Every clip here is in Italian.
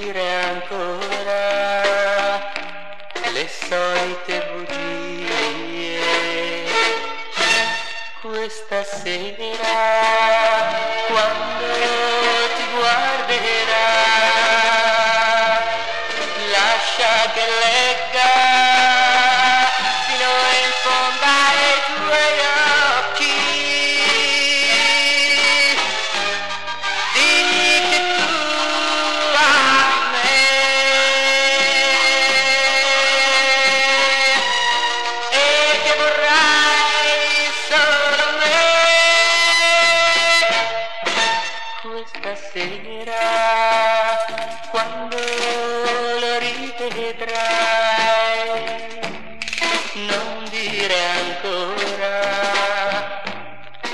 dire ancora le solite bugie. Questa sera quando ti guarderà, lascia che legga fino in fondo ai tuoi occhi. Digli che tu ami me e che vorrai solo me. Questa sera quando lo rivedrai, non dire ancora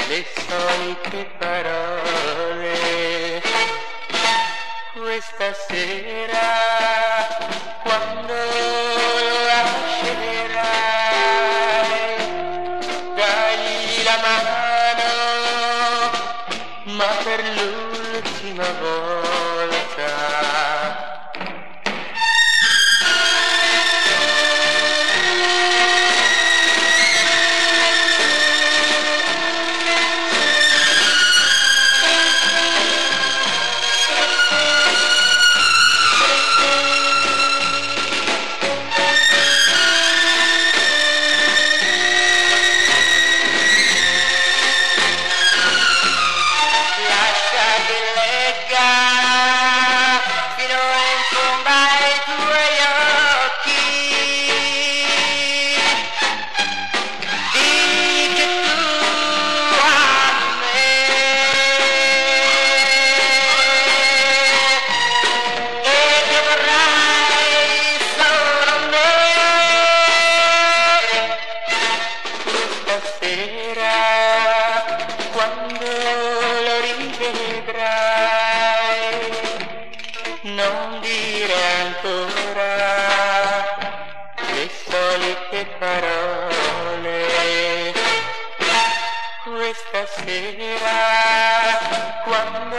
le solite parole. Questa sera quando lo lascerai, dagli la mano, ma per l'ultima volta. Quando lo rivedrai, non dire ancora le solite parole. Questa sera quando